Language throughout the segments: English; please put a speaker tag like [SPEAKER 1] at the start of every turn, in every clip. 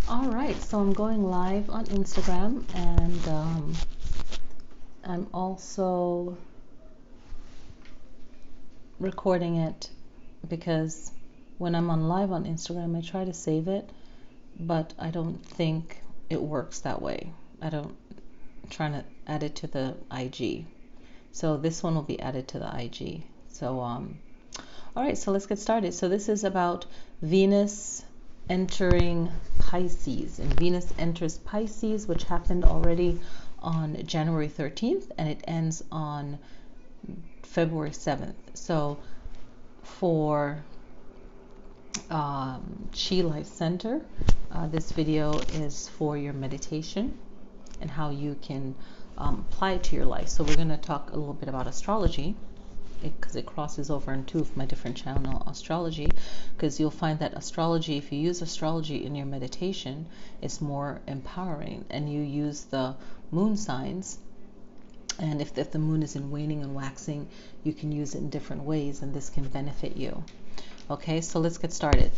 [SPEAKER 1] All right, so I'm going live on Instagram, and I'm also recording it because when I'm on live on Instagram, I try to save it, but I don't think it works that way. I'm trying to add it to the IG. So this one will be added to the IG. So, all right, so let's get started. So this is about Venus entering Pisces, and Venus enters Pisces, which happened already on January 13th, and it ends on February 7th. So for Chi Life Center, this video is for your meditation and how you can apply it to your life. So we're going to talk a little bit about astrology, because it crosses over in two of my different channel, astrology, because you'll find that astrology, if you use astrology in your meditation, it's more empowering, and you use the moon signs, and if the moon is in waning and waxing, you can use it in different ways, and this can benefit you. Okay, so let's get started.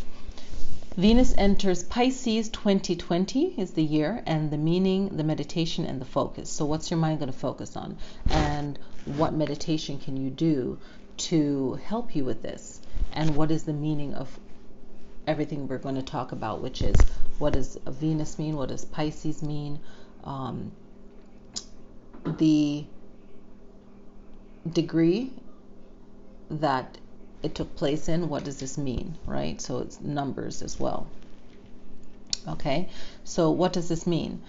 [SPEAKER 1] Venus enters Pisces 2020 is the year, and the meaning, the meditation, and the focus. So what's your mind going to focus on? And what meditation can you do to help you with this? And what is the meaning of everything we're going to talk about, which is what does Venus mean? What does Pisces mean? The degree that it took place in, what does this mean, right? So it's numbers as well. Okay, so what does this mean?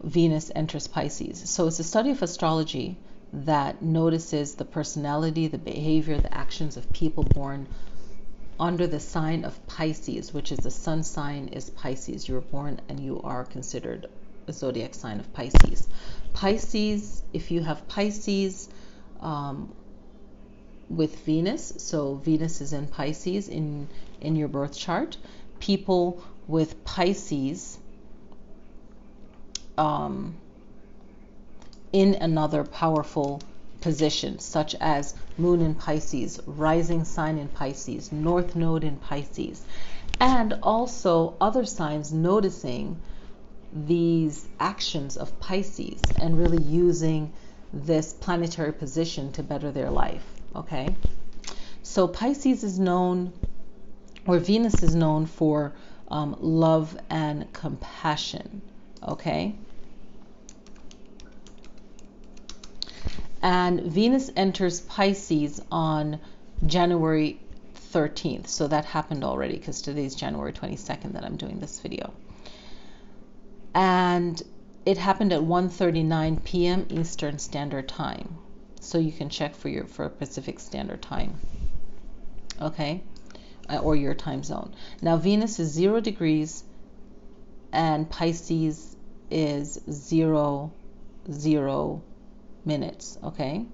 [SPEAKER 1] Venus enters Pisces. So it's a study of astrology that notices the personality, the behavior, the actions of people born under the sign of Pisces, which is the sun sign is Pisces. You were born and you are considered a zodiac sign of Pisces. Pisces, if you have Pisces with Venus, so Venus is in Pisces in your birth chart, people with Pisces in another powerful position, such as moon in Pisces, rising sign in Pisces, north node in Pisces, and also other signs noticing these actions of Pisces and really using this planetary position to better their life. Okay, so Pisces is known, or Venus is known for love and compassion. Okay, and Venus enters Pisces on January 13th. So that happened already, because today's January 22nd that I'm doing this video. And it happened at 1:39 p.m. Eastern Standard Time. So you can check for Pacific Standard Time. Okay, or your time zone. Now Venus is 0 degrees and Pisces is 0 minutes. Okay,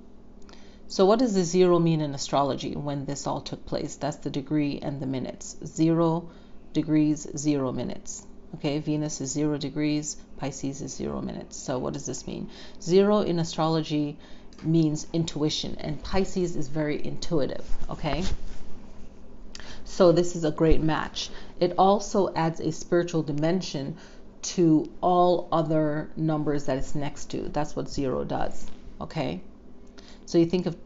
[SPEAKER 1] so what does the 0 mean in astrology when this all took place? That's the degree and the minutes. 0 degrees, 0 minutes. Okay, Venus is 0 degrees, Pisces is 0 minutes. So what does this mean? 0 in astrology means intuition, and Pisces is very intuitive. Okay, so this is a great match. It also adds a spiritual dimension to all other numbers that it's next to. That's what 0 does. Okay, so you think of,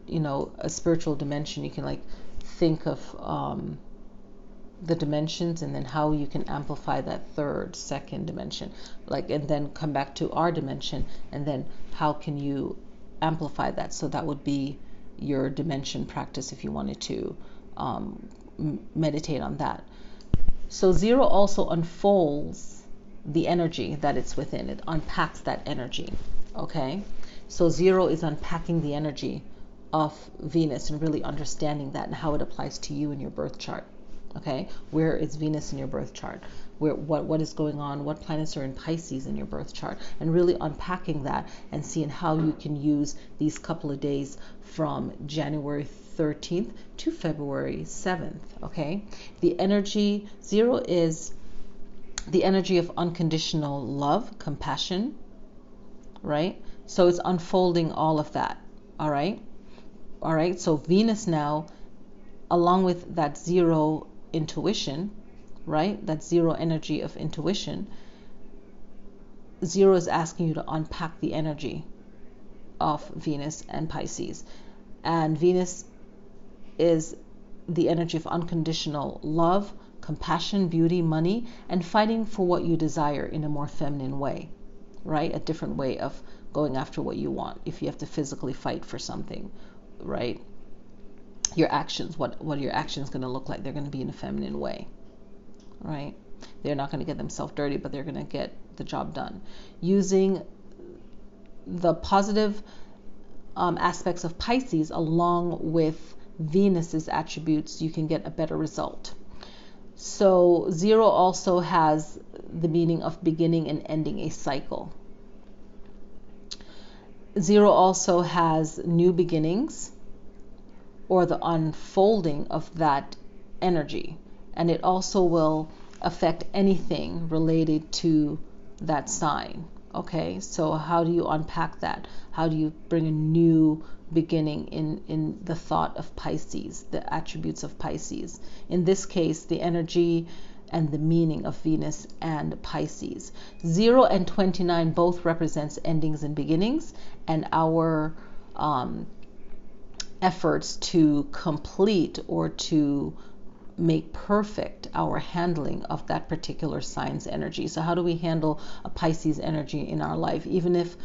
[SPEAKER 1] a spiritual dimension, you can like think of the dimensions, and then how you can amplify that third, second dimension, and then come back to our dimension, and then how can you amplify that? So that would be your dimension practice if you wanted to meditate on that. So 0 also unfolds the energy that it's within. It unpacks that energy. Okay, so 0 is unpacking the energy of Venus and really understanding that and how it applies to you in your birth chart. Okay, where is Venus in your birth chart? What is going on? What planets are in Pisces in your birth chart? And really unpacking that and seeing how you can use these couple of days from January 13th to February 7th. Okay, the energy 0 is the energy of unconditional love, compassion, right? So it's unfolding all of that. All right, so Venus now, along with that 0 intuition, right? That zero energy of intuition. Zero is asking you to unpack the energy of Venus and Pisces. And Venus is the energy of unconditional love, compassion, beauty, money, and fighting for what you desire in a more feminine way, right? A different way of going after what you want. If you have to physically fight for something, right? Your actions, what are your actions going to look like? They're going to be in a feminine way, right? They're not going to get themselves dirty, but they're going to get the job done. Using the positive aspects of Pisces along with Venus's attributes, you can get a better result. So zero also has the meaning of beginning and ending a cycle. Zero also has new beginnings or the unfolding of that energy. And it also will affect anything related to that sign. Okay, so how do you unpack that? How do you bring a new beginning in the thought of Pisces, the attributes of Pisces? In this case, the energy and the meaning of Venus and Pisces. 0 and 29 both represents endings and beginnings, and our efforts to complete or to make perfect our handling of that particular sign's energy. So how do we handle a Pisces energy in our life? Even if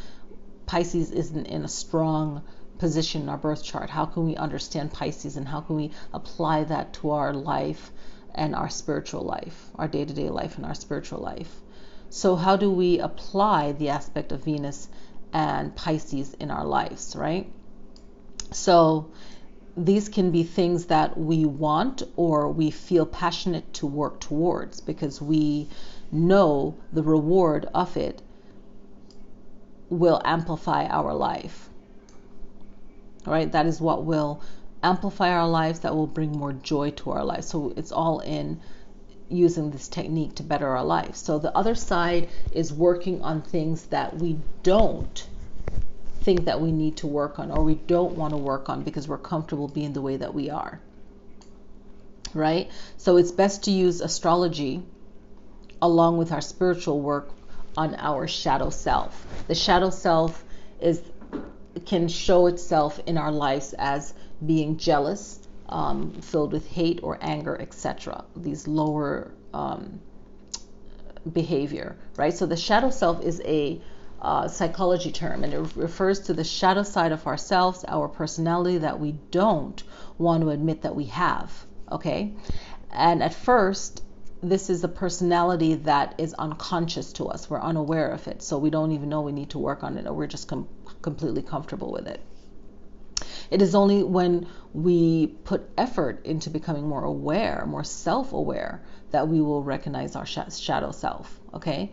[SPEAKER 1] Pisces isn't in a strong position in our birth chart, how can we understand Pisces and how can we apply that to our life and our spiritual life, our day-to-day life and our spiritual life? So how do we apply the aspect of Venus and Pisces in our lives, right? So these can be things that we want or we feel passionate to work towards because we know the reward of it will amplify our life. All right, that is what will amplify our lives, that will bring more joy to our lives. So it's all in using this technique to better our life. So the other side is working on things that we don't think that we need to work on or we don't want to work on because we're comfortable being the way that we are, right? So it's best to use astrology along with our spiritual work on our shadow self. The shadow self can show itself in our lives as being jealous, filled with hate or anger, etc. These lower behavior, right? So the shadow self is a psychology term, and it refers to the shadow side of ourselves, our personality that we don't want to admit that we have. Okay, and at first this is a personality that is unconscious to us. We're unaware of it, so we don't even know we need to work on it, or we're just completely comfortable with it. It is only when we put effort into becoming more aware, more self-aware, that we will recognize our shadow self. Okay,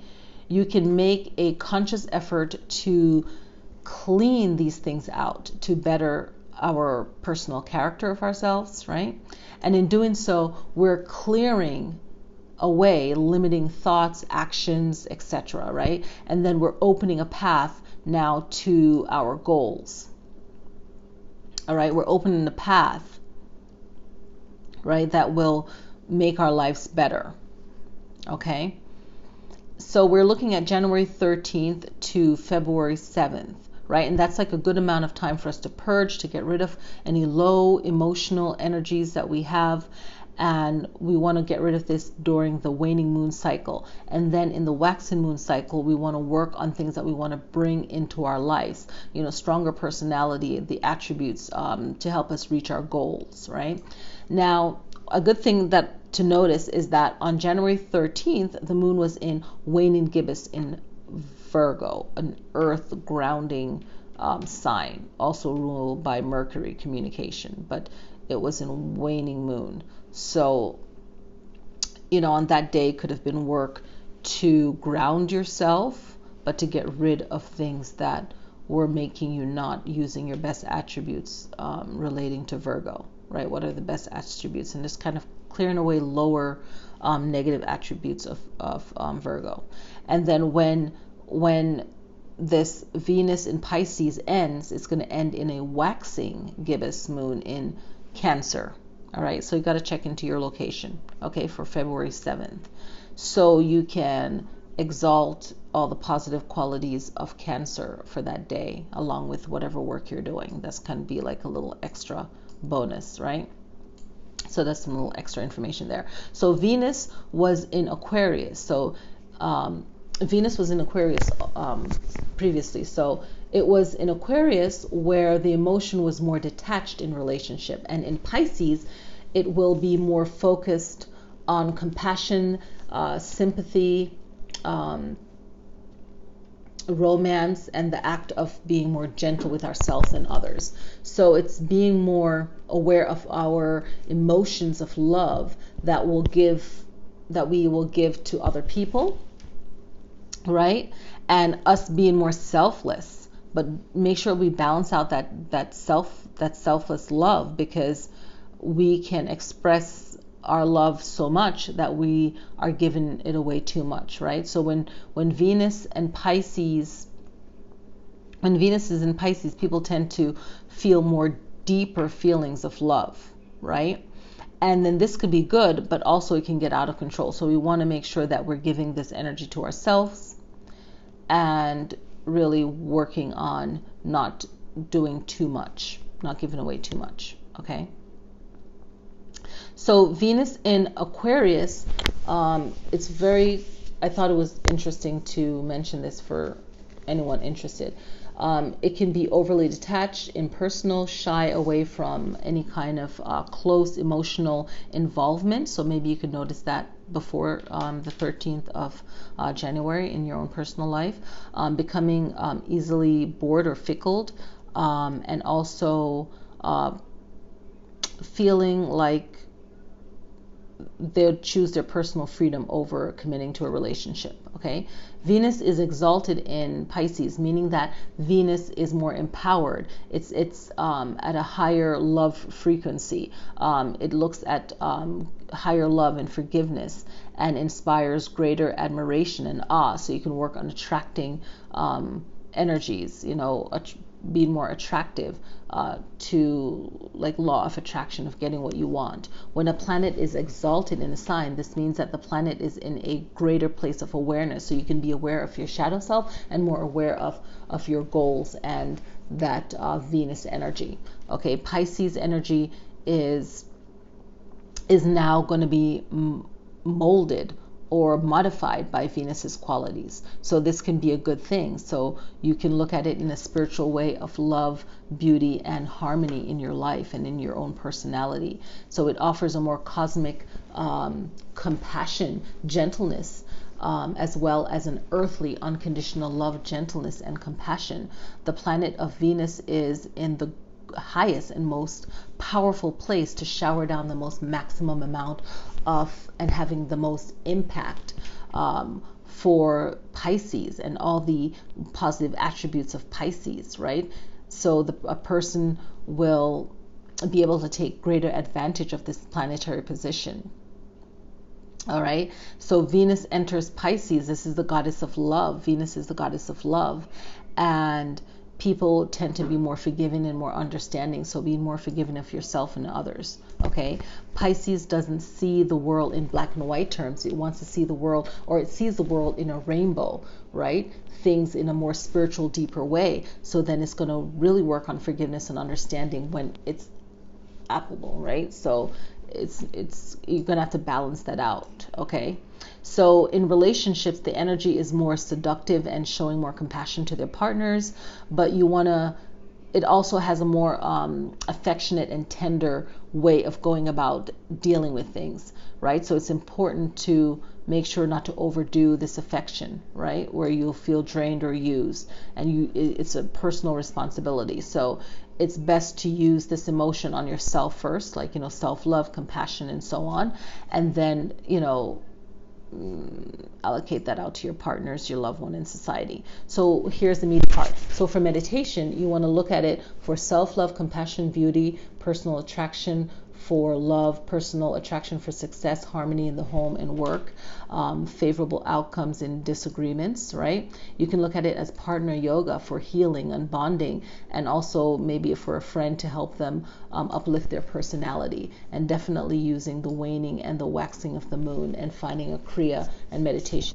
[SPEAKER 1] you can make a conscious effort to clean these things out to better our personal character of ourselves, right? And in doing so, we're clearing away limiting thoughts, actions, etc., right? And then we're opening a path now to our goals. All right, we're opening the path, right, that will make our lives better. Okay? So we're looking at January 13th to February 7th, right? And that's like a good amount of time for us to purge, to get rid of any low emotional energies that we have. And we want to get rid of this during the waning moon cycle. And then in the waxing moon cycle, we want to work on things that we want to bring into our lives. You know, stronger personality, the attributes to help us reach our goals, right? Now, a good thing to notice is that on January 13th, the moon was in waning gibbous in Virgo, an earth grounding sign, also ruled by Mercury, communication, but it was in waning moon. So, you know, on that day could have been work to ground yourself, but to get rid of things that were making you not using your best attributes relating to Virgo, right? What are the best attributes? And just kind of clearing away lower negative attributes of Virgo. And then when this Venus in Pisces ends, it's going to end in a waxing gibbous moon in Cancer. All right, so you got to check into your location, okay, for February 7th. So you can exalt all the positive qualities of Cancer for that day, along with whatever work you're doing. That's kind of be like a little extra bonus, right? So that's some little extra information there. So Venus was in Aquarius. So Venus was in Aquarius previously. So it was in Aquarius where the emotion was more detached in relationship. And in Pisces, it will be more focused on compassion, sympathy, romance, and the act of being more gentle with ourselves and others. So it's being more aware of our emotions of love that we will give to other people, right? And us being more selfless, but make sure we balance out that selfless love, because we can express our love so much that we are giving it away too much, right? So when Venus is in Pisces, people tend to feel more deeper feelings of love, right? And then this could be good, but also it can get out of control. So we want to make sure that we're giving this energy to ourselves and really working on not doing too much, not giving away too much, okay? So Venus in Aquarius, it's very, I thought it was interesting to mention this for anyone interested. It can be overly detached, impersonal, shy away from any kind of close emotional involvement. So maybe you could notice that before the 13th of January in your own personal life. Becoming easily bored or fickle, and also feeling like they'll choose their personal freedom over committing to a relationship, okay? Venus is exalted in Pisces, meaning that Venus is more empowered. It's at a higher love frequency. It looks at higher love and forgiveness and inspires greater admiration and awe. So you can work on attracting energies, being more attractive to like law of attraction of getting what you want. When a planet is exalted in a sign, this means that the planet is in a greater place of awareness. So you can be aware of your shadow self and more aware of your goals and that Venus energy. Okay, Pisces energy is now going to be molded or modified by Venus's qualities. So this can be a good thing. So you can look at it in a spiritual way of love, beauty, and harmony in your life and in your own personality. So it offers a more cosmic compassion, gentleness, as well as an earthly, unconditional love, gentleness, and compassion. The planet of Venus is in the highest and most powerful place to shower down the most maximum amount of and having the most impact for Pisces and all the positive attributes of Pisces, right? So a person will be able to take greater advantage of this planetary position. All right, so Venus enters Pisces. This is the goddess of love. Venus is the goddess of love, and people tend to be more forgiving and more understanding. So be more forgiving of yourself and others. Okay, Pisces doesn't see the world in black and white terms. It wants to see the world, or it sees the world in a rainbow, right? Things in a more spiritual, deeper way. So then it's going to really work on forgiveness and understanding when it's applicable, right? So it's you're gonna have to balance that out, okay? So in relationships, the energy is more seductive and showing more compassion to their partners, but it also has a more affectionate and tender way of going about dealing with things, right? So it's important to make sure not to overdo this affection, right? Where you'll feel drained or used, and it's a personal responsibility. So it's best to use this emotion on yourself first, like, self-love, compassion, and so on. And then, allocate that out to your partners, your loved one, and society. So here's the meaty part. So for meditation, you want to look at it for self-love, compassion, beauty, personal attraction, for love, personal attraction for success, harmony in the home and work, favorable outcomes in disagreements, right? You can look at it as partner yoga for healing and bonding, and also maybe for a friend to help them uplift their personality, and definitely using the waning and the waxing of the moon and finding a kriya and meditation